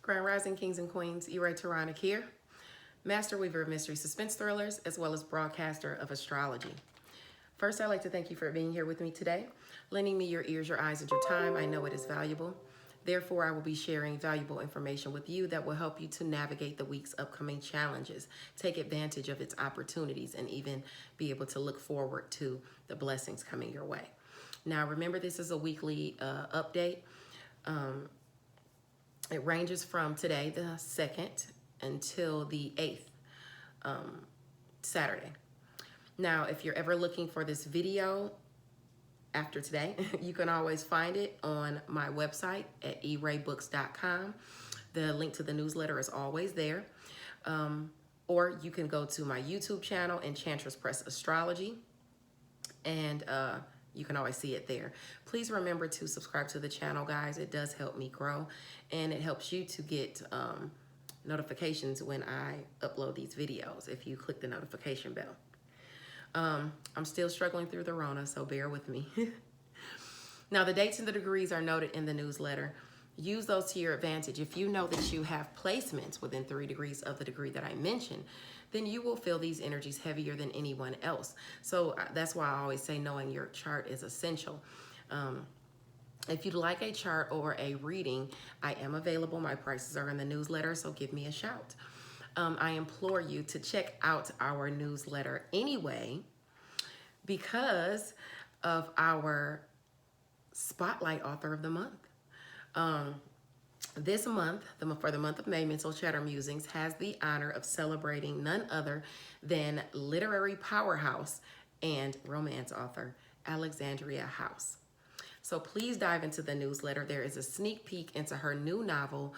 Grand Rising Kings and Queens, E-Ray Taronic here, Master Weaver of Mystery Suspense Thrillers, as well as broadcaster of astrology. First, I'd like to thank you for being here with me today, lending me your ears, your eyes, and your time. I know it is valuable. Therefore, I will be sharing valuable information with you that will help you to navigate the week's upcoming challenges, take advantage of its opportunities, and even be able to look forward to the blessings coming your way. Now, remember, this is a weekly update. It ranges from today, the 2nd, until the 8th, Saturday. Now, if you're ever looking for this video after today, you can always find it on my website at eraybooks.com. The link to the newsletter is always there. Or you can go to my YouTube channel, Enchantress Press Astrology, and you can always see it there. Please remember to subscribe to the channel, guys. It does help me grow, and it helps you to get notifications when I upload these videos if you click the notification bell. I'm still struggling through the Rona, so bear with me. Now, the dates and the degrees are noted in the newsletter. Use those to your advantage. If you know that you have placements within 3 degrees of the degree that I mentioned, then you will feel these energies heavier than anyone else. So that's why I always say knowing your chart is essential. If you'd like a chart or a reading, I am available. My prices are in the newsletter, so give me a shout. I implore you to check out our newsletter anyway because of our Spotlight Author of the Month. This month, for the month of May, Mental Chatter Musings has the honor of celebrating none other than literary powerhouse and romance author Alexandria House. So please dive into the newsletter. There is a sneak peek into her new novel,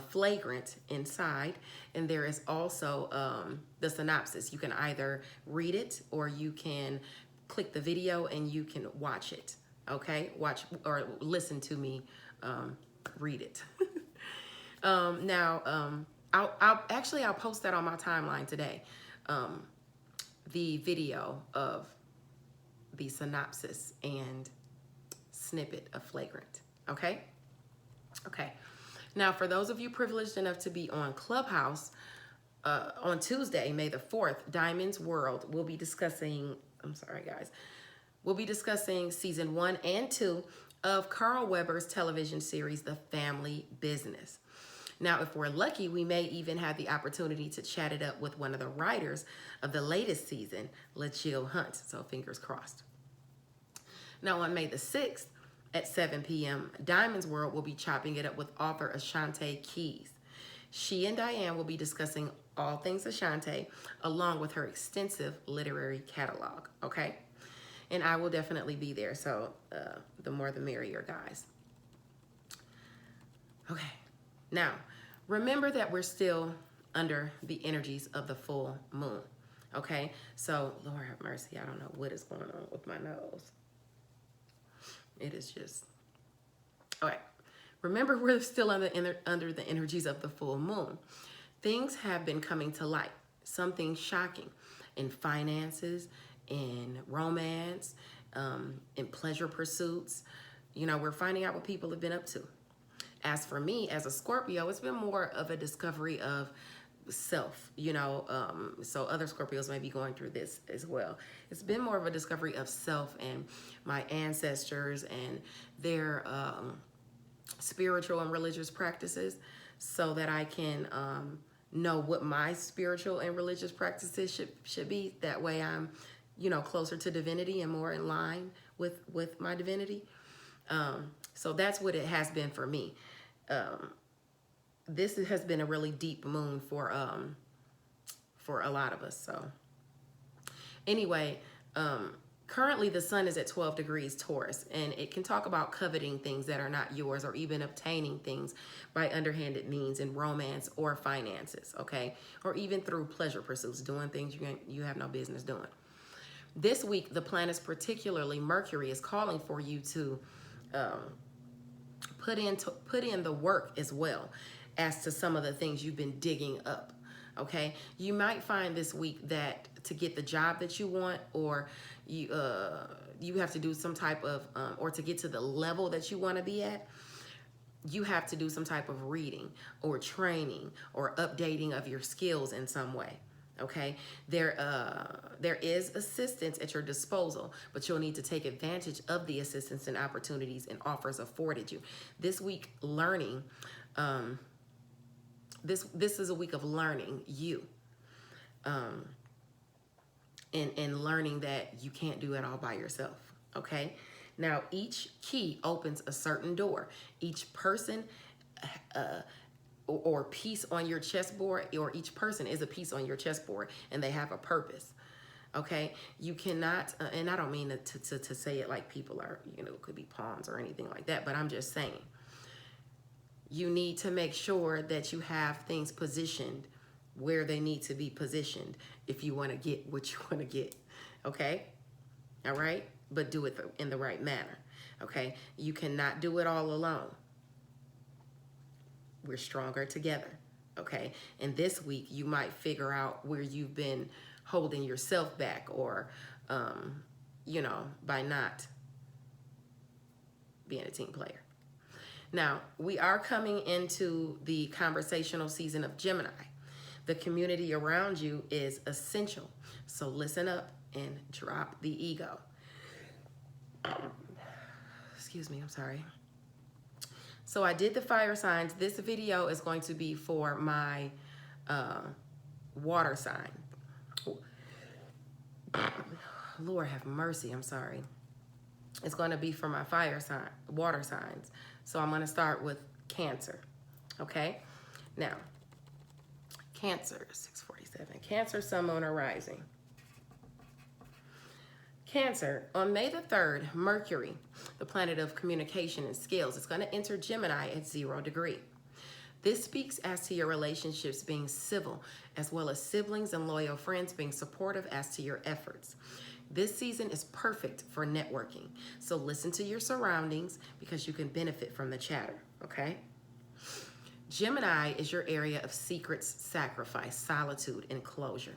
Flagrant, inside, and there is also the synopsis. You can either read it or you can click the video and you can watch it. Okay, watch or listen to me read it. I'll post that on my timeline today. The video of the synopsis and snippet of Flagrant. Okay. Now, for those of you privileged enough to be on Clubhouse, on Tuesday, May the 4th, Diamond's World will be discussing, we'll be discussing season 1 and 2 of Carl Weber's television series, The Family Business. Now, if we're lucky, we may even have the opportunity to chat it up with one of the writers of the latest season, LaChill Hunt, so fingers crossed. Now, on May the 6th, at 7 p.m., Diamond's World will be chopping it up with author Ashante Keys. She and Diane will be discussing all things Ashante, along with her extensive literary catalog, okay? And I will definitely be there, so the more the merrier, guys. Okay, now, remember that we're still under the energies of the full moon, okay? So, Lord have mercy, I don't know what is going on with my nose. It is just, all right. Remember, we're still under the energies of the full moon. Things have been coming to light, something shocking in finances, in romance, in pleasure pursuits. You know, we're finding out what people have been up to. As for me, as a Scorpio, it's been more of a discovery of self, you know, so other Scorpios may be going through this as well. It's been more of a discovery of self and my ancestors and their spiritual and religious practices, so that I can know what my spiritual and religious practices should be. That way I'm, you know, closer to divinity and more in line with my divinity. So that's what it has been for me. This has been a really deep moon for a lot of us. So anyway, currently the sun is at 12 degrees Taurus, and it can talk about coveting things that are not yours, or even obtaining things by underhanded means in romance or finances, okay? Or even through pleasure pursuits, doing things you have no business doing. This week, the planets, particularly Mercury, is calling for you to put in the work as well as to some of the things you've been digging up, okay? You might find this week that to get the job that you want, or you have to do some type of, or to get to the level that you want to be at, you have to do some type of reading or training or updating of your skills in some way. Okay, there is assistance at your disposal, but you'll need to take advantage of the assistance and opportunities and offers afforded you. This week, learning, this is a week of learning you, and learning that you can't do it all by yourself. Okay, now each key opens a certain door. Each person or piece on your chessboard, or each person is a piece on your chessboard, and they have a purpose. Okay, you cannot, and I don't mean to say it like people are, could be pawns or anything like that, but I'm just saying, you need to make sure that you have things positioned where they need to be positioned if you want to get what you want to get. Okay, all right, but do it in the right manner. Okay, you cannot do it all alone. We're stronger together, okay? And this week, you might figure out where you've been holding yourself back, or, by not being a team player. Now, we are coming into the conversational season of Gemini. The community around you is essential, so listen up and drop the ego. Excuse me, I'm sorry. So I did the fire signs. This video is going to be for my water sign. Lord have mercy, I'm sorry. It's going to be for my fire sign, water signs. So I'm going to start with Cancer, okay? Now, Cancer, 647. Cancer, Sun, Moon, or Rising. Cancer, on May the 3rd, Mercury, the planet of communication and skills, is going to enter Gemini at 0 degree. This speaks as to your relationships being civil, as well as siblings and loyal friends being supportive as to your efforts. This season is perfect for networking, so listen to your surroundings because you can benefit from the chatter, okay? Gemini is your area of secrets, sacrifice, solitude, and closure.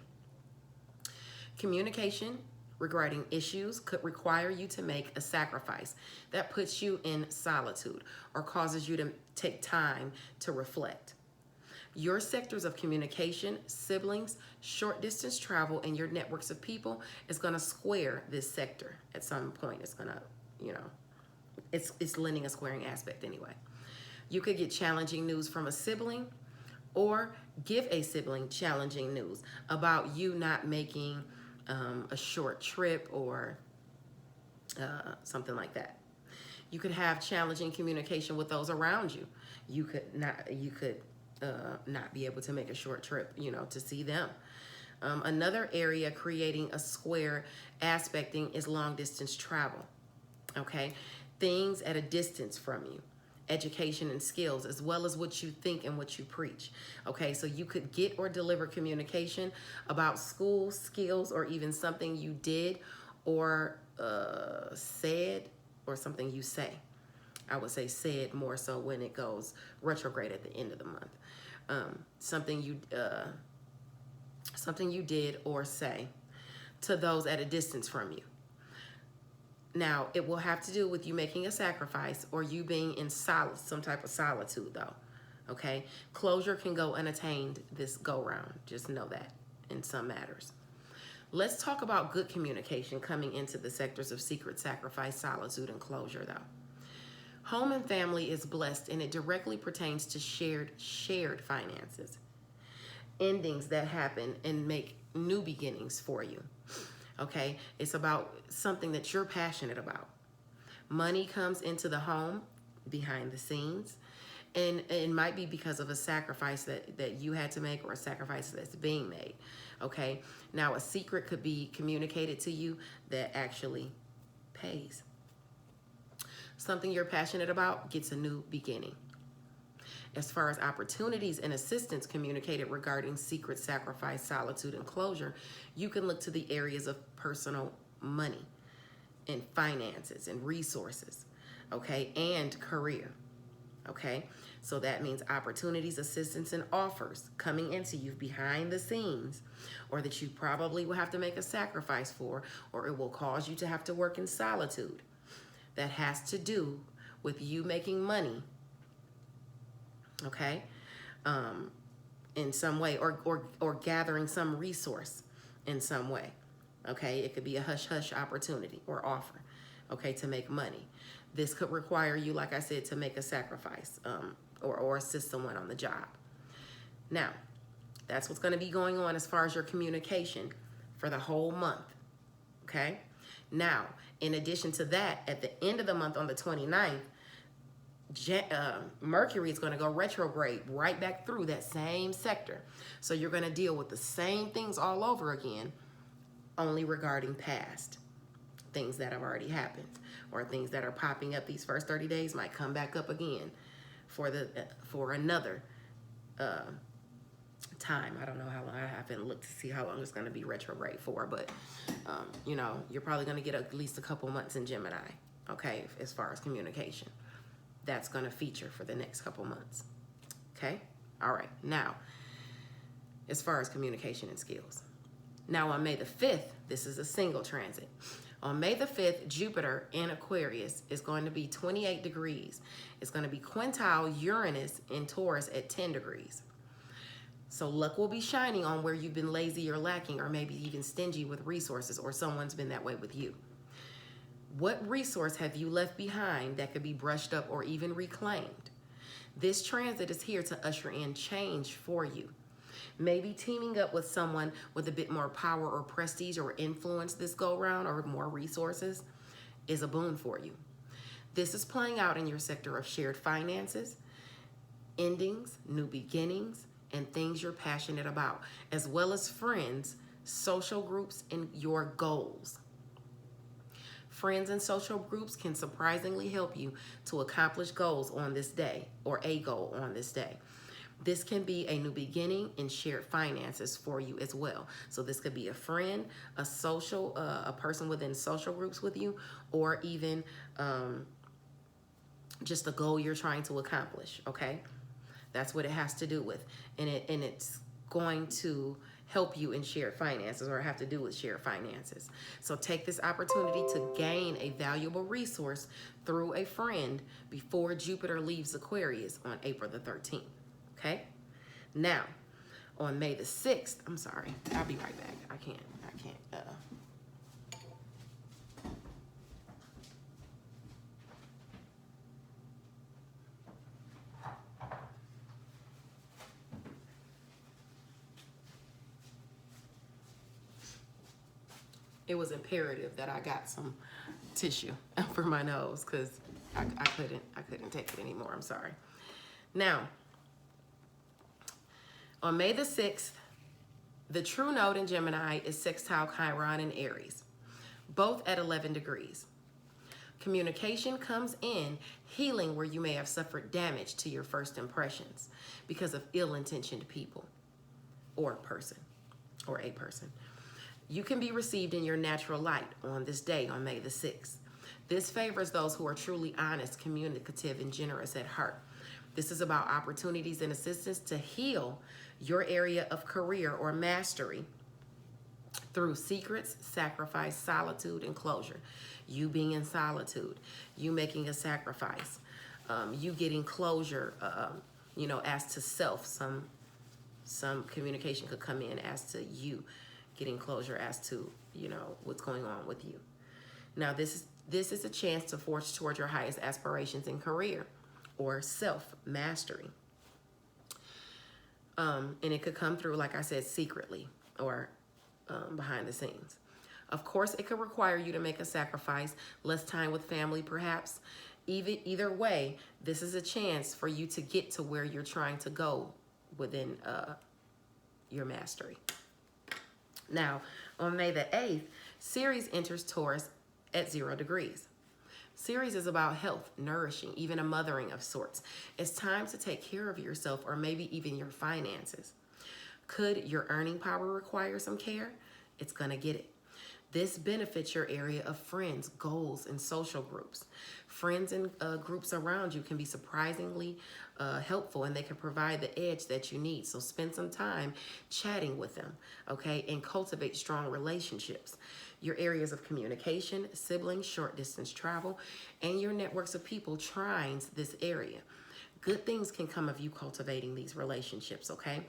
Communication regarding issues could require you to make a sacrifice that puts you in solitude or causes you to take time to reflect. Your sectors of communication, siblings, short distance travel, and your networks of people is going to square this sector at some point. It's going to, it's lending a squaring aspect anyway. You could get challenging news from a sibling, or give a sibling challenging news about you not making a short trip or something like that. You could have challenging communication with those around you. You could not be able to make a short trip, to see them. Another area creating a square aspecting is long distance travel. Okay, things at a distance from you. Education and skills, as well as what you think and what you preach. Okay, so you could get or deliver communication about school, skills, or even something you did or said, or something you say. I would say said more so when it goes retrograde at the end of the month. Something you did or say to those at a distance from you. Now, it will have to do with you making a sacrifice or you being in some type of solitude, though, okay? Closure can go unattained this go-round. Just know that in some matters. Let's talk about good communication coming into the sectors of secret, sacrifice, solitude, and closure, though. Home and family is blessed, and it directly pertains to shared finances. Endings that happen and make new beginnings for you. Okay, it's about something that you're passionate about. Money comes into the home behind the scenes, and it might be because of a sacrifice that you had to make, or a sacrifice that's being made. Okay, now a secret could be communicated to you that actually pays. Something you're passionate about gets a new beginning. As far as opportunities and assistance communicated regarding secret, sacrifice, solitude, and closure, you can look to the areas of personal money and finances and resources, okay, and career, okay? So that means opportunities, assistance, and offers coming into you behind the scenes, or that you probably will have to make a sacrifice for, or it will cause you to have to work in solitude. That has to do with you making money okay, in some way, or gathering some resource in some way, okay? It could be a hush-hush opportunity or offer, okay, to make money. This could require you, like I said, to make a sacrifice, or assist someone on the job. Now, that's what's going to be going on as far as your communication for the whole month, okay? Now, in addition to that, at the end of the month on the 29th, Mercury is going to go retrograde right back through that same sector. So you're going to deal with the same things all over again, only regarding past things that have already happened, or things that are popping up these first 30 days might come back up again for another time. I don't know how long. I haven't looked to see how long it's going to be retrograde for, but you know, you're probably going to get at least a couple months in Gemini, okay, as far as communication. That's going to feature for the next couple months, okay? All right, now, as far as communication and skills. Now, on May the 5th, this is a single transit. On May the 5th, Jupiter in Aquarius is going to be 28 degrees. It's going to be quintile Uranus in Taurus at 10 degrees. So luck will be shining on where you've been lazy or lacking, or maybe even stingy with resources, or someone's been that way with you. What resource have you left behind that could be brushed up or even reclaimed? This transit is here to usher in change for you. Maybe teaming up with someone with a bit more power or prestige or influence this go round, or more resources, is a boon for you. This is playing out in your sector of shared finances, endings, new beginnings, and things you're passionate about, as well as friends, social groups, and your goals. Friends and social groups can surprisingly help you to accomplish goals on this day, or a goal on this day. This can be a new beginning in shared finances for you as well. So this could be a friend, a person within social groups with you, or even just a goal you're trying to accomplish, okay? That's what it has to do with. And it's going to help you in shared finances, or have to do with shared finances. So take this opportunity to gain a valuable resource through a friend before Jupiter leaves Aquarius on April the 13th, okay? Now, on May the 6th, I'm sorry, I'll be right back. I can't. It was imperative that I got some tissue for my nose, because I couldn't take it anymore. I'm sorry. Now, on May the 6th, the true node in Gemini is sextile Chiron in Aries, both at 11 degrees. Communication comes in, healing where you may have suffered damage to your first impressions because of ill-intentioned people or a person. You can be received in your natural light on this day, on May the 6th. This favors those who are truly honest, communicative, and generous at heart. This is about opportunities and assistance to heal your area of career or mastery through secrets, sacrifice, solitude, and closure. You being in solitude, you making a sacrifice, you getting closure, you know, as to self. Some communication could come in as to you getting closure as to, you know, what's going on with you. Now, this is a chance to forge toward your highest aspirations in career or self-mastery. And it could come through, like I said, secretly, or behind the scenes. Of course, it could require you to make a sacrifice, less time with family perhaps. Either way, this is a chance for you to get to where you're trying to go within your mastery. Now, on May the 8th, Ceres enters Taurus at 0 degrees. Ceres is about health, nourishing, even a mothering of sorts. It's time to take care of yourself, or maybe even your finances. Could your earning power require some care? It's going to get it. This benefits your area of friends, goals, and social groups. Friends and groups around you can be surprisingly helpful, and they can provide the edge that you need. So spend some time chatting with them, okay, and cultivate strong relationships. Your areas of communication, siblings, short distance travel, and your networks of people trines this area. Good things can come of you cultivating these relationships, okay?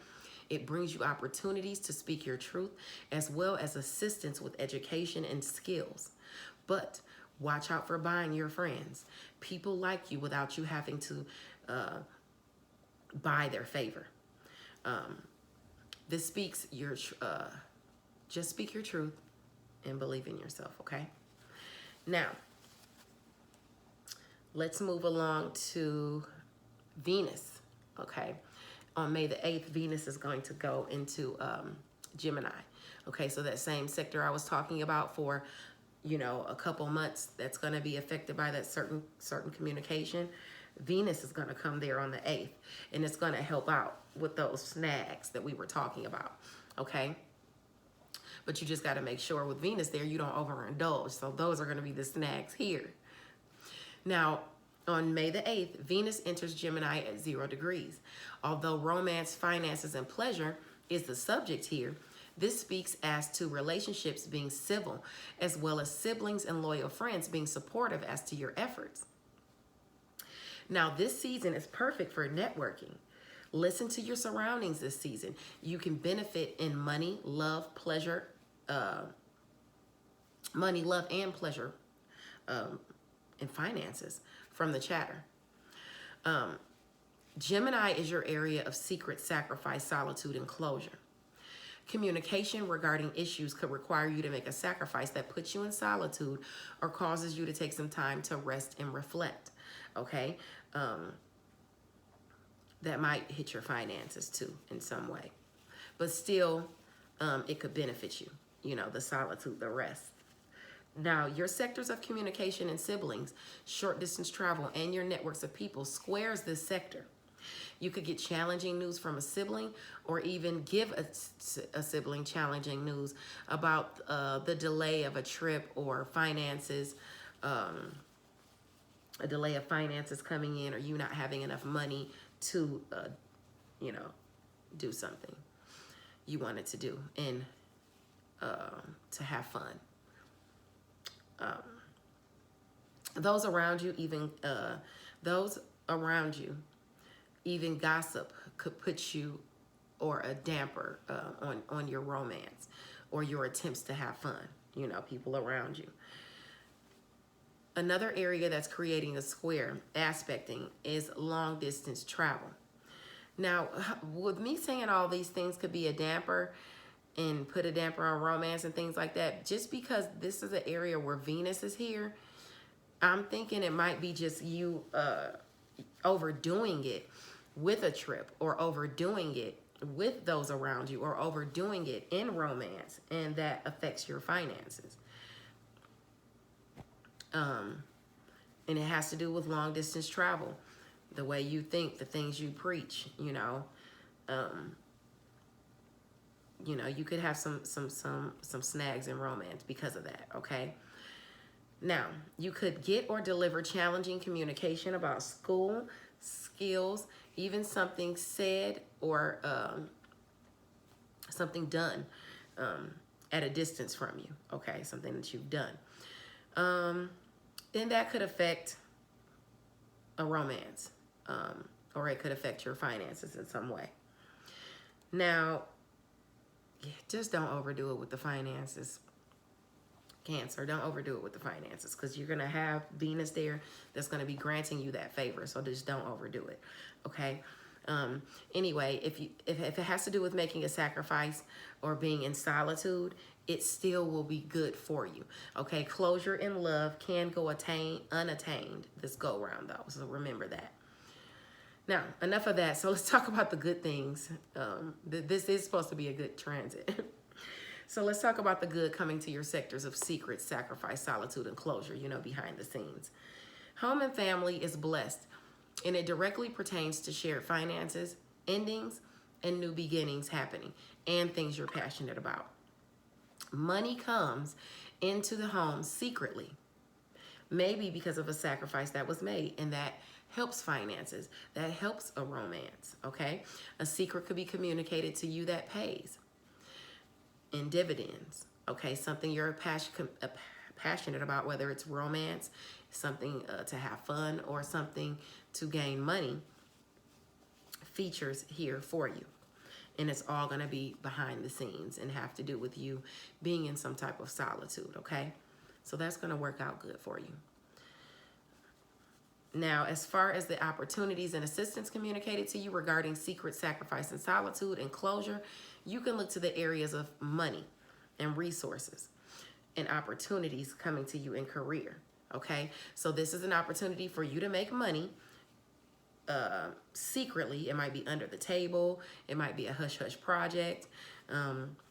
It brings you opportunities to speak your truth as well as assistance with education and skills. But watch out for buying your friends. People like you without you having to buy their favor. This speaks your, just speak your truth and believe in yourself, okay? Now, let's move along to Venus, okay? On May the 8th, Venus is going to go into Gemini. Okay, so that same sector I was talking about for, you know, a couple months that's going to be affected by that certain communication. Venus is going to come there on the 8th, and it's going to help out with those snags that we were talking about, okay? But you just got to make sure with Venus there you don't overindulge. So those are going to be the snags here. Now, on May the 8th, Venus enters Gemini at 0 degrees. Although romance, finances, and pleasure is the subject here, this speaks as to relationships being civil, as well as siblings and loyal friends being supportive as to your efforts. Now, this season is perfect for networking. Listen to your surroundings this season. You can benefit in money, love, pleasure, money, love, and pleasure, and finances from the chatter. Gemini is your area of secret sacrifice, solitude, and closure. Communication regarding issues could require you to make a sacrifice that puts you in solitude or causes you to take some time to rest and reflect, okay? That might hit your finances too in some way. But still, it could benefit you, you know, the solitude, the rest. Now, your sectors of communication and siblings, short distance travel, and your networks of people squares this sector. You could get challenging news from a sibling or even give a sibling challenging news about the delay of a trip or finances, a delay of finances coming in, or you not having enough money to, you know, do something you wanted to do and to have fun. Those around you, even gossip could put you or a damper on your romance or your attempts to have fun, you know, people around you. Another area that's creating a square aspecting is long distance travel. Now, with me saying all these things could be a damper and put a damper on romance and things like that, just because this is an area where Venus is here, I'm thinking it might be just you overdoing it with a trip or overdoing it with those around you or overdoing it in romance, and that affects your finances. And it has to do with long distance travel, the way you think, the things you preach, you know. You know, you could have some snags in romance because of that, okay? Now, you could get or deliver challenging communication about school, skills, even something said or something done at a distance from you, okay? Something that you've done. Then that could affect a romance, or it could affect your finances in some way. Now, just don't overdo it with the finances. Cancer, don't overdo it with the finances, because you're going to have Venus there that's going to be granting you that favor. So just don't overdo it, okay? Anyway, if it has to do with making a sacrifice or being in solitude, it still will be good for you, okay? Closure in love can go unattained this go round though, so remember that. Now, enough of that. So let's talk about the good things. This is supposed to be a good transit. So let's talk about the good coming to your sectors of secret, sacrifice, solitude, and closure, you know, behind the scenes. Home and family is blessed, and it directly pertains to shared finances, endings, and new beginnings happening, and things you're passionate about. Money comes into the home secretly, maybe because of a sacrifice that was made, and that helps finances, that helps a romance, okay? A secret could be communicated to you that pays in dividends, okay? Something you're passionate about, whether it's romance, something to have fun, or something to gain money, features here for you. And it's all going to be behind the scenes and have to do with you being in some type of solitude, okay? So that's going to work out good for you. Now, as far as the opportunities and assistance communicated to you regarding secret sacrifice and solitude and closure, you can look to the areas of money and resources and opportunities coming to you in career, okay? So this is an opportunity for you to make money secretly. It might be under the table. It might be a hush-hush project.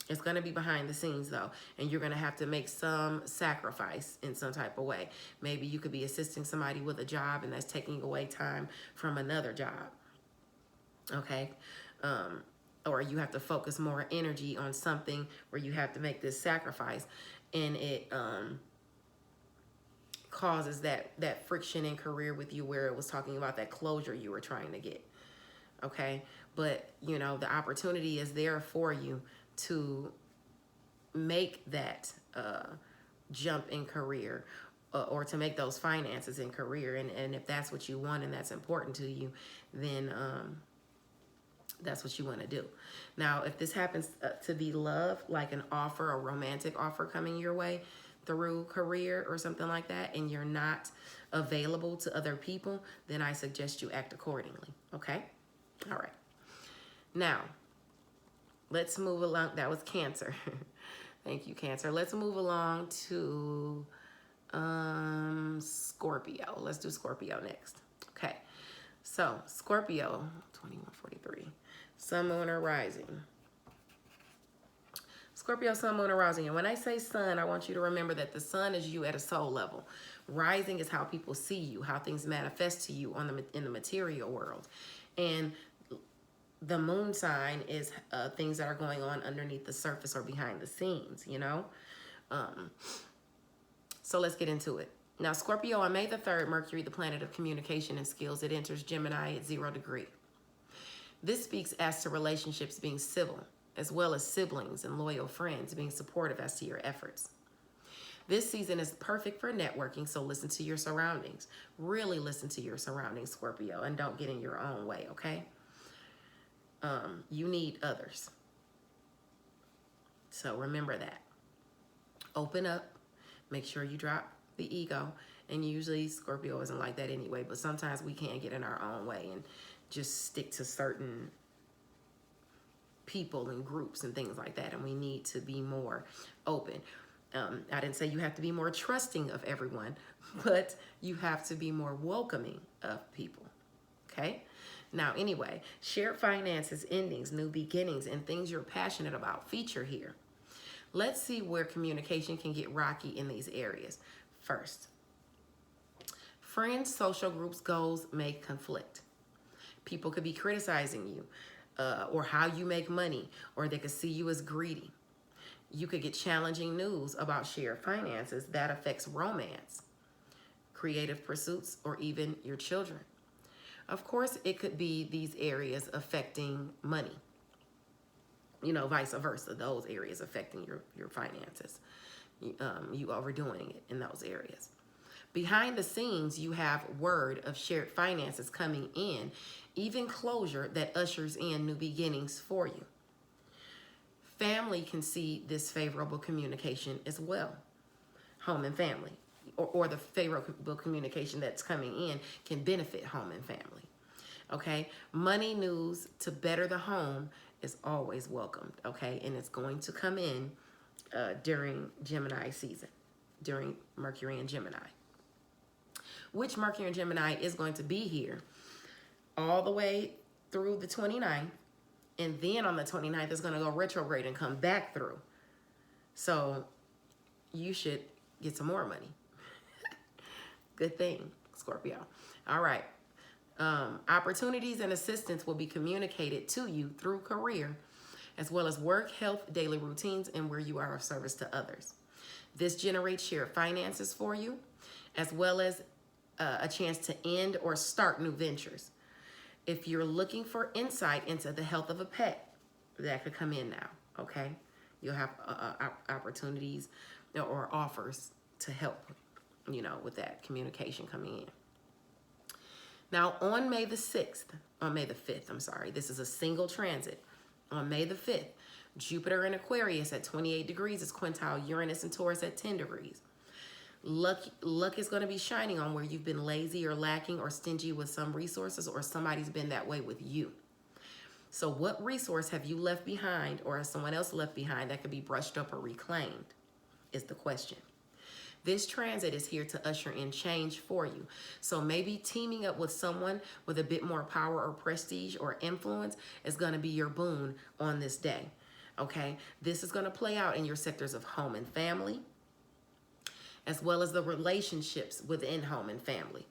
It's going to be behind the scenes, though, and you're going to have to make some sacrifice in some type of way. Maybe you could be assisting somebody with a job, and that's taking away time from another job, okay? Or you have to focus more energy on something where you have to make this sacrifice, and it causes that friction in career with you, where it was talking about that closure you were trying to get, okay? But, you know, the opportunity is there for you to make that jump in career, or to make those finances in career. And if that's what you want and that's important to you, then that's what you want to do. Now, if this happens to be love, like an offer, a romantic offer coming your way through career or something like that, and you're not available to other people, then I suggest you act accordingly, okay? All right. Now, let's move along. That was Cancer. Thank you, Cancer. Let's move along to Scorpio. Let's do Scorpio next. Okay. So, Scorpio, 2143. Sun, Moon, or Rising. Scorpio, Sun, Moon, or Rising. And when I say sun, I want you to remember that the sun is you at a soul level. Rising is how people see you, how things manifest to you in the material world. And the moon sign is things that are going on underneath the surface or behind the scenes, you know? So let's get into it. Now, Scorpio, on May the 3rd, Mercury, the planet of communication and skills, it enters Gemini at 0 degree. This speaks as to relationships being civil, as well as siblings and loyal friends being supportive as to your efforts. This season is perfect for networking, so listen to your surroundings. Really listen to your surroundings, Scorpio, and don't get in your own way, okay? You need others. So remember that. Open up. Make sure you drop the ego. And usually Scorpio isn't like that anyway, but sometimes we can't get in our own way and just stick to certain people and groups and things like that. And we need to be more open. I didn't say you have to be more trusting of everyone, but you have to be more welcoming of people. Okay? Now, anyway, shared finances, endings, new beginnings, and things you're passionate about feature here. Let's see where communication can get rocky in these areas. First, friends, social groups, goals may conflict. People could be criticizing you or how you make money, or they could see you as greedy. You could get challenging news about shared finances that affects romance, creative pursuits, or even your children. Of course, it could be these areas affecting money. You know, vice versa, those areas affecting your finances. You overdoing it in those areas. Behind the scenes, you have word of shared finances coming in, even closure that ushers in new beginnings for you. Family can see this favorable communication as well. Home and family, or the favorable communication that's coming in can benefit home and family. Okay, money news to better the home is always welcomed. Okay, and it's going to come in during Gemini season, during Mercury and Gemini, which Mercury and Gemini is going to be here all the way through the 29th. And then on the 29th, it's going to go retrograde and come back through. So you should get some more money. Good thing, Scorpio. All right. Opportunities and assistance will be communicated to you through career, as well as work, health, daily routines, and where you are of service to others. This generates shared finances for you, as well as a chance to end or start new ventures. If you're looking for insight into the health of a pet, that could come in now, okay? You'll have opportunities or offers to help, you know, with that communication coming in. Now, on May the 6th, on May the 5th, I'm sorry, this is a single transit. On May the 5th, Jupiter in Aquarius at 28 degrees is quintile Uranus and Taurus at 10 degrees. Luck is going to be shining on where you've been lazy or lacking or stingy with some resources, or somebody's been that way with you. So what resource have you left behind, or has someone else left behind, that could be brushed up or reclaimed is the question. This transit is here to usher in change for you. So maybe teaming up with someone with a bit more power or prestige or influence is going to be your boon on this day. Okay, this is going to play out in your sectors of home and family, as well as the relationships within home and family.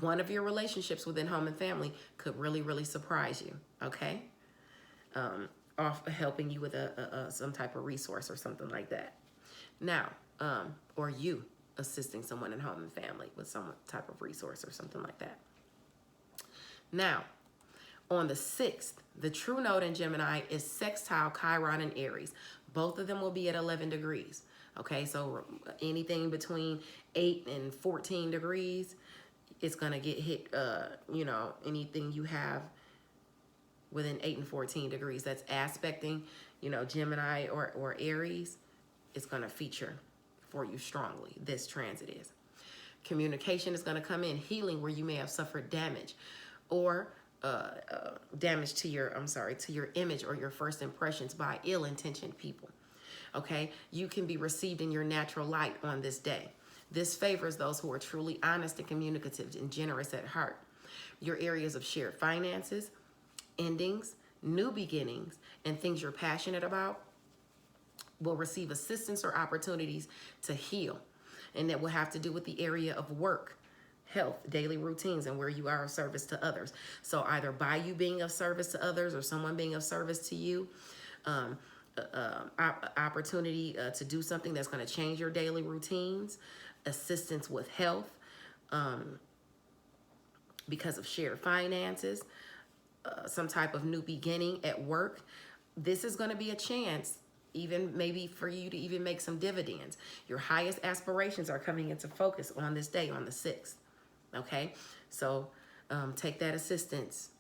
One of your relationships within home and family could really, really surprise you, okay? Off helping you with some type of resource or something like that. Now, or you assisting someone in home and family with some type of resource or something like that. Now, on the 6th, the true node in Gemini is sextile Chiron and Aries. Both of them will be at 11 degrees. Okay, so anything between 8 and 14 degrees, it's going to get hit, you know, anything you have within 8 and 14 degrees that's aspecting, you know, Gemini or Aries, it's going to feature for you strongly. This transit is. Communication is going to come in, healing where you may have suffered damage, or damage to your, to your image or your first impressions by ill-intentioned people. Okay, you can be received in your natural light on this day. This favors those who are truly honest and communicative and generous at heart. Your areas of shared finances, endings, new beginnings, and things you're passionate about will receive assistance or opportunities to heal. And that will have to do with the area of work, health, daily routines, and where you are of service to others. So either by you being of service to others or someone being of service to you, opportunity to do something that's going to change your daily routines, assistance with health, because of shared finances, some type of new beginning at work. This is going to be a chance, even maybe for you to even make some dividends. Your highest aspirations are coming into focus on this day, on the 6th. Okay, so take that assistance,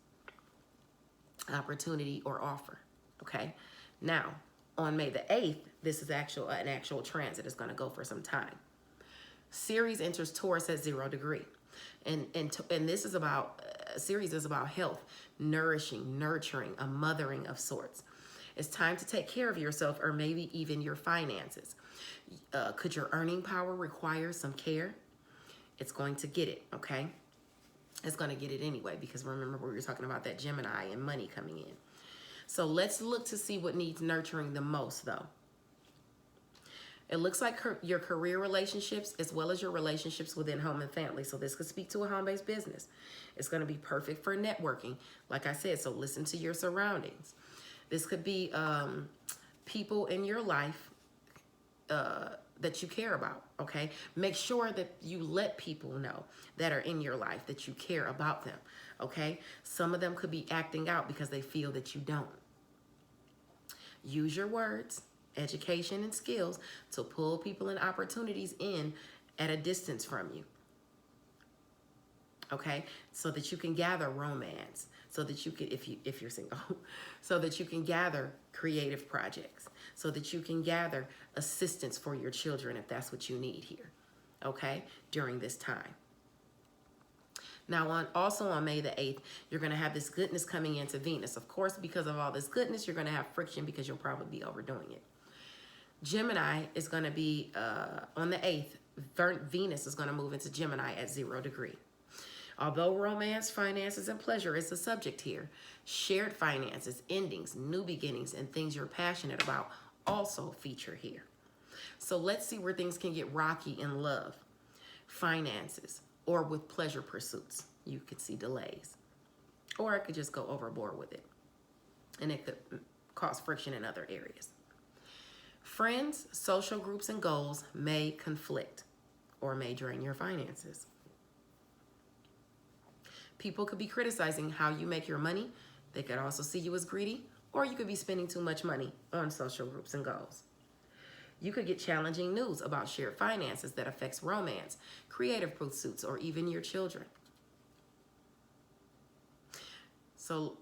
opportunity, or offer. Okay, now on May the 8th, this is an actual transit. It's going to go for some time. Ceres enters Taurus at 0 degree. And this is about, Ceres is about health, nourishing, nurturing, a mothering of sorts. It's time to take care of yourself, or maybe even your finances. Could your earning power require some care? It's going to get it, okay? It's going to get it anyway, because remember we were talking about that Gemini and money coming in. So let's look to see what needs nurturing the most, though. It looks like your career relationships as well as your relationships within home and family. So this could speak to a home-based business. It's going to be perfect for networking, like I said, so listen to your surroundings. This could be people in your life that you care about, okay? Make sure that you let people know that are in your life that you care about them, okay? Some of them could be acting out because they feel that you don't. Use your words, education, and skills to pull people and opportunities in at a distance from you, okay? So that you can gather romance, so that you can, if you're single, so that you can gather creative projects, so that you can gather assistance for your children if that's what you need here, okay, during this time. Now, also on May the 8th, you're going to have this goodness coming into Venus. Of course, because of all this goodness, you're going to have friction because you'll probably be overdoing it. Gemini is going to be, on the 8th, Venus is going to move into Gemini at 0 degree. Although romance, finances, and pleasure is the subject here, shared finances, endings, new beginnings, and things you're passionate about also feature here. So let's see where things can get rocky in love, finances, or with pleasure pursuits. You could see delays. Or I could just go overboard with it. And it could cause friction in other areas. Friends, social groups, and goals may conflict or may drain your finances. People could be criticizing how you make your money. They could also see you as greedy, or you could be spending too much money on social groups and goals. You could get challenging news about shared finances that affects romance, creative pursuits, or even your children. So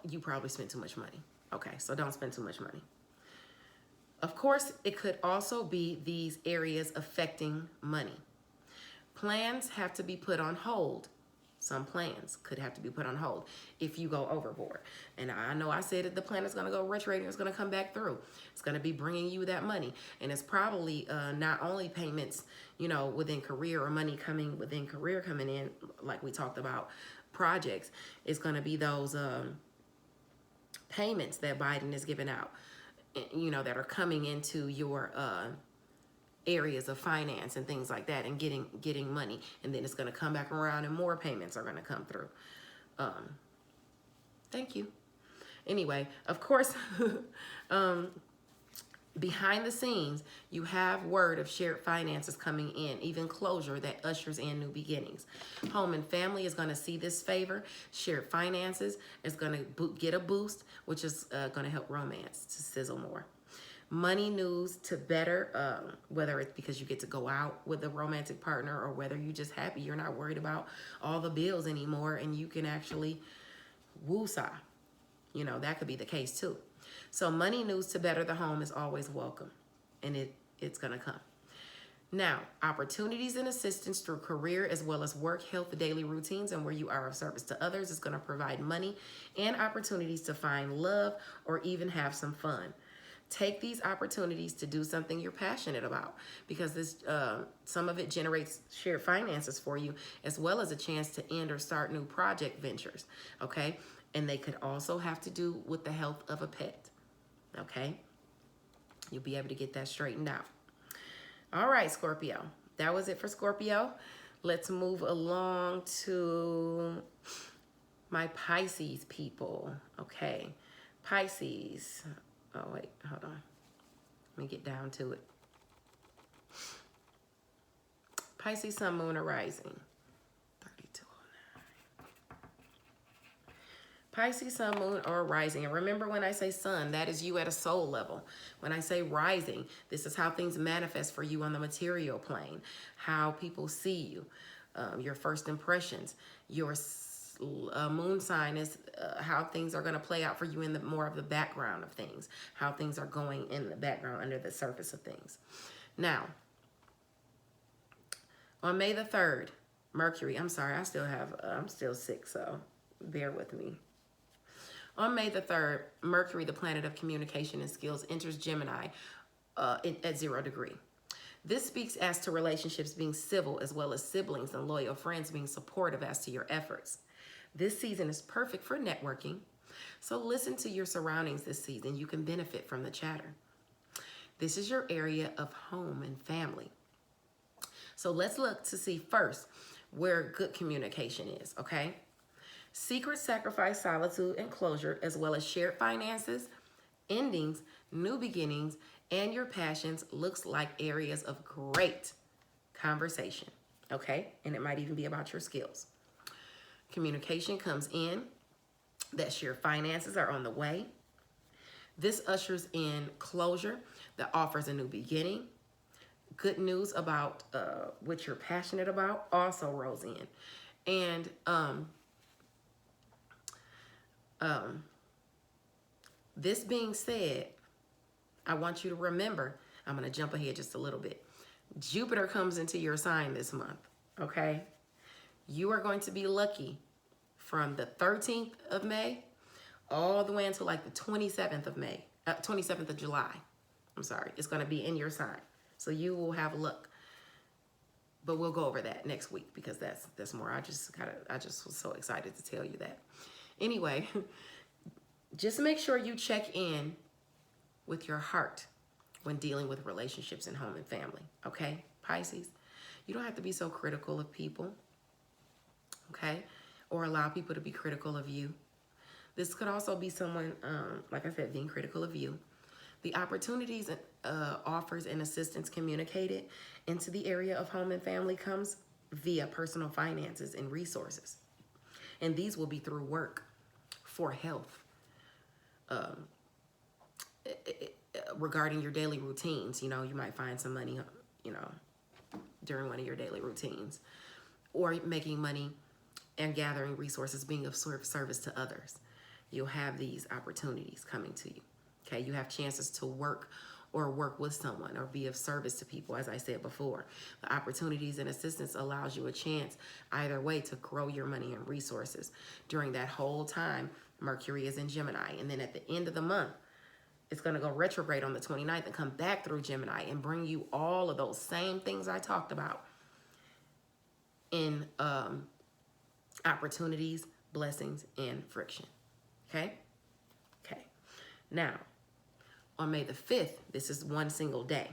you probably spent too much money. Okay, so don't spend too much money. Of course, it could also be these areas affecting money. Plans have to be put on hold. Some plans could have to be put on hold if you go overboard. And I know I said that the plan is going to go retrograde, it's going to come back through. It's going to be bringing you that money. And it's probably not only payments, you know, within career or money coming within career coming in, like we talked about, projects. It's going to be those payments that Biden is giving out, you know, that are coming into your areas of finance and things like that, and getting money, and then it's going to come back around and more payments are going to come through. Thank you. Anyway, of course, behind the scenes, you have word of shared finances coming in, even closure that ushers in new beginnings. Home and family is going to see this favor. Shared finances is going to get a boost, which is going to help romance to sizzle more. Money news to better, whether it's because you get to go out with a romantic partner, or whether you're just happy you're not worried about all the bills anymore and you can actually woosah. You know, that could be the case too. So money news to better the home is always welcome, and it's going to come. Now, opportunities and assistance through career as well as work, health, daily routines, and where you are of service to others is going to provide money and opportunities to find love or even have some fun. Take these opportunities to do something you're passionate about, because this some of it generates shared finances for you, as well as a chance to end or start new project ventures, okay? And they could also have to do with the health of a pet, okay? You'll be able to get that straightened out. All right, Scorpio. That was it for Scorpio. Let's move along to my Pisces people, okay? Pisces. Oh, wait, hold on. Let me get down to it. Pisces, sun, moon, or rising. 3209. Pisces, sun, moon, or rising. And remember, when I say sun, that is you at a soul level. When I say rising, this is how things manifest for you on the material plane. How people see you. Your first impressions. Your moon sign is how things are going to play out for you in the more of the background of things, how things are going in the background under the surface of things. Now, on May the 3rd, Mercury, I'm sorry, I'm still sick, so bear with me. On May the 3rd, Mercury, the planet of communication and skills, enters Gemini at 0 degree. This speaks as to relationships being civil, as well as siblings and loyal friends being supportive as to your efforts. This season is perfect for networking, so listen to your surroundings this season. You can benefit from the chatter. This is your area of home and family. So let's look to see first where good communication is, okay? Secret sacrifice, solitude, and closure, as well as shared finances, endings, new beginnings, and your passions looks like areas of great conversation, okay? And it might even be about your skills. Communication comes in that your finances are on the way. This ushers in closure that offers a new beginning. Good news about what you're passionate about also rolls in. And this being said, I want you to remember, I'm going to jump ahead just a little bit. Jupiter comes into your sign this month, okay? You are going to be lucky from the 13th of May all the way until like the 27th of May, 27th of July. I'm sorry. It's going to be in your sign. So you will have luck. But we'll go over that next week, because that's more. I just was so excited to tell you that. Anyway, just make sure you check in with your heart when dealing with relationships in home and family. Okay, Pisces? You don't have to be so critical of people. Okay? Or allow people to be critical of you. This could also be someone, like I said, being critical of you. The opportunities, offers, and assistance communicated into the area of home and family comes via personal finances and resources. And these will be through work, for health, regarding your daily routines. You know, you might find some money, you know, during one of your daily routines, or making money and gathering resources, being of service to others. you'll have these opportunities coming to you. Okay, you have chances to work or work with someone or be of service to people, as I said before. The opportunities and assistance allows you a chance either way to grow your money and resources. During that whole time, Mercury is in Gemini. And then at the end of the month, it's going to go retrograde on the 29th and come back through Gemini and bring you all of those same things I talked about in opportunities, blessings, and friction. Okay? Okay. Now, on May the 5th, this is one single day,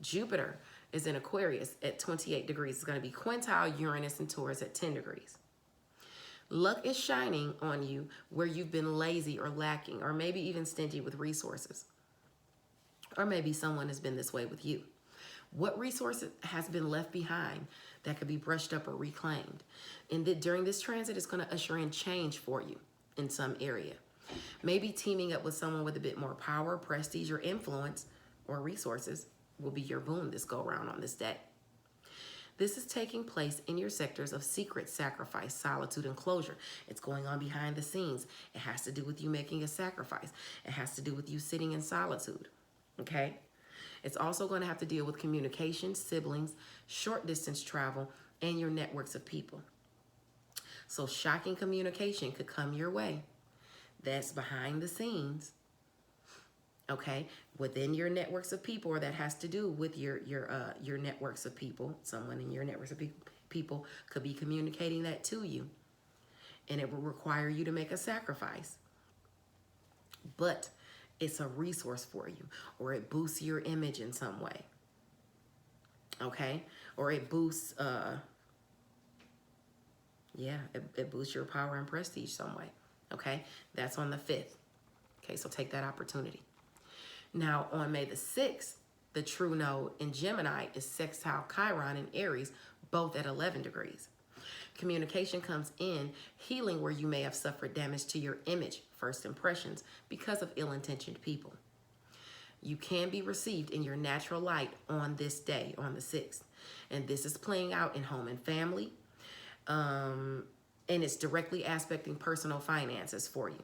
Jupiter is in Aquarius at 28 degrees. It's going to be quintile Uranus and Taurus at 10 degrees. Luck is shining on you where you've been lazy or lacking, or maybe even stingy with resources. Or maybe someone has been this way with you. What resources has been left behind that could be brushed up or reclaimed? And during this transit, it's going to usher in change for you in some area. Maybe teaming up with someone with a bit more power, prestige, or influence, or resources will be your boon this go around on this day. This is taking place in your sectors of secret, sacrifice, solitude, and closure. It's going on behind the scenes. It has to do with you making a sacrifice. It has to do with you sitting in solitude, okay? It's also going to have to deal with communication, siblings, short distance travel, and your networks of people. So shocking communication could come your way. That's behind the scenes, okay, within your networks of people, or that has to do with your networks of people. Someone in your networks of people could be communicating that to you, and it will require you to make a sacrifice. But it's a resource for you, or it boosts your image in some way, okay, or it boosts, it boosts your power and prestige some way. Okay, that's on the 5th. Okay, so take that opportunity. Now, on May the 6th, the true node in Gemini is sextile Chiron in Aries, both at 11 degrees. Communication comes in, healing where you may have suffered damage to your image, first impressions, because of ill-intentioned people. You can be received in your natural light on this day, on the 6th. And this is playing out in home and family. And it's directly aspecting personal finances for you.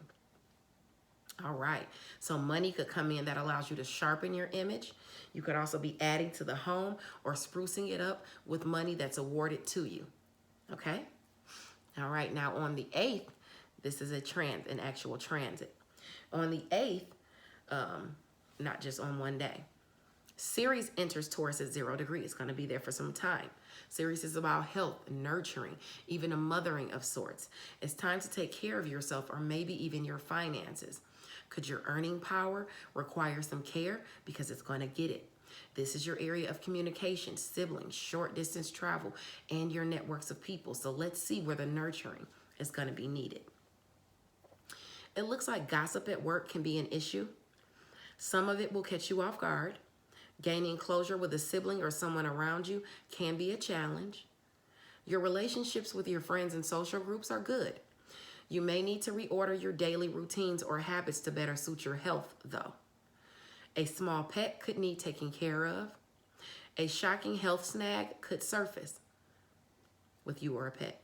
All right. So money could come in that allows you to sharpen your image. You could also be adding to the home or sprucing it up with money that's awarded to you. Okay. All right. Now on the 8th, this is an actual transit. On the 8th, not just on one day, Ceres enters Taurus at 0 degrees. It's going to be there for some time. Ceres is about health, nurturing, even a mothering of sorts. It's time to take care of yourself, or maybe even your finances. Could your earning power require some care? Because it's going to get it. This is your area of communication, siblings, short distance travel, and your networks of people. So let's see where the nurturing is going to be needed. It looks like gossip at work can be an issue. Some of it will catch you off guard. Gaining closure with a sibling or someone around you can be a challenge. Your relationships with your friends and social groups are good. You may need to reorder your daily routines or habits to better suit your health, though. A small pet could need taking care of. A shocking health snag could surface with you or a pet.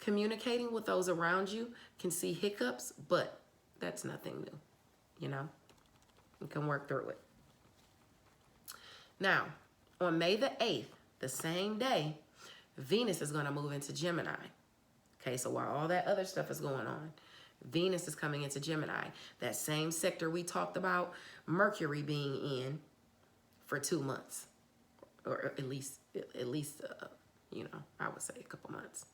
Communicating with those around you can see hiccups, but that's nothing new, you know? You can work through it. Now, on May the 8th, the same day, Venus is going to move into Gemini. Okay, so while all that other stuff is going on, Venus is coming into Gemini. That same sector we talked about Mercury being in for 2 months. Or at least, you know, I would say a couple months.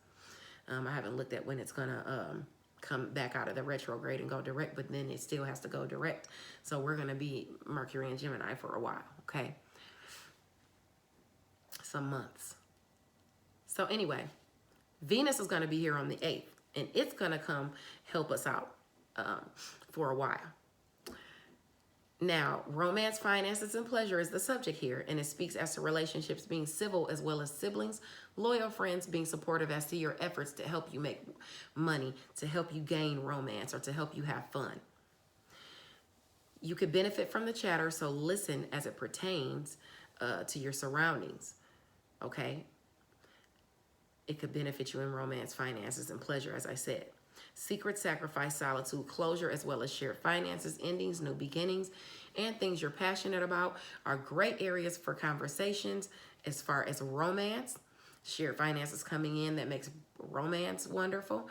I haven't looked at when it's going to come back out of the retrograde and go direct, but then it still has to go direct. So we're going to be Mercury and Gemini for a while, okay? Some months. So anyway, Venus is going to be here on the 8th, and it's going to come help us out for a while. Now, romance, finances, and pleasure is the subject here, and it speaks as to relationships being civil as well as siblings, loyal friends being supportive as to your efforts to help you make money, to help you gain romance, or to help you have fun. You could benefit from the chatter, so listen as it pertains to your surroundings, okay? It could benefit you in romance, finances, and pleasure, as I said. secret sacrifice, solitude, closure, as well as shared finances, endings, new beginnings, and things you're passionate about are great areas for conversations. As far as romance, shared finances coming in, that makes romance wonderful.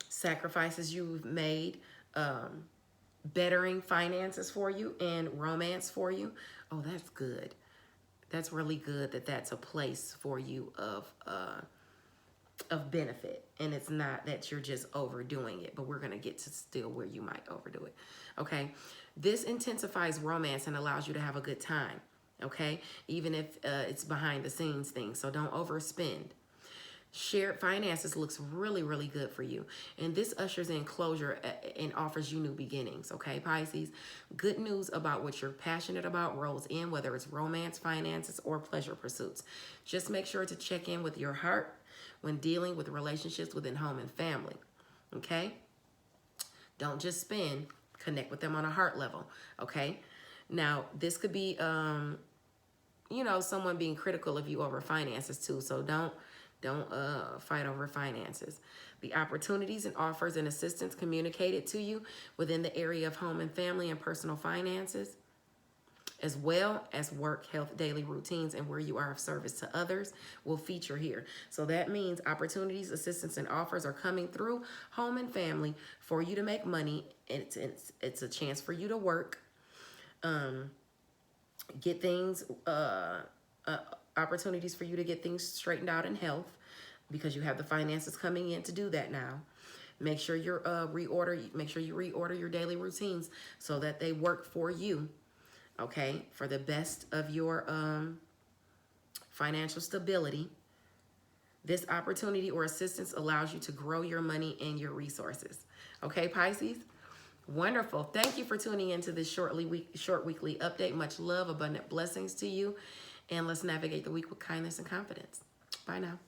Sacrifices you've made, bettering finances for you and romance for you. Oh, that's good. That's really good that that's a place for you of benefit, and it's not that you're just overdoing it, but we're going to get to still where you might overdo it. Okay, this intensifies romance and allows you to have a good time. Okay, even if it's behind the scenes things, so don't overspend. Shared finances looks really, really good for you. And this ushers in closure and offers you new beginnings, okay, Pisces? Good news about what you're passionate about rolls in, whether it's romance, finances, or pleasure pursuits. Just make sure to check in with your heart when dealing with relationships within home and family, okay? Don't just spend, connect with them on a heart level, okay? Now, this could be, you know, someone being critical of you over finances too, so don't fight over finances. The opportunities and offers and assistance communicated to you within the area of home and family and personal finances, as well as work, health, daily routines, and where you are of service to others will feature here. So that means opportunities, assistance, and offers are coming through home and family for you to make money. It's a chance for you to work, get things, opportunities for you to get things straightened out in health, because you have the finances coming in to do that now. Make sure you reorder your daily routines so that they work for you, okay, for the best of your financial stability. This opportunity or assistance allows you to grow your money and your resources. Okay, Pisces? Wonderful. Thank you for tuning into this short weekly update. Much love, abundant blessings to you. And let's navigate the week with kindness and confidence. Bye now.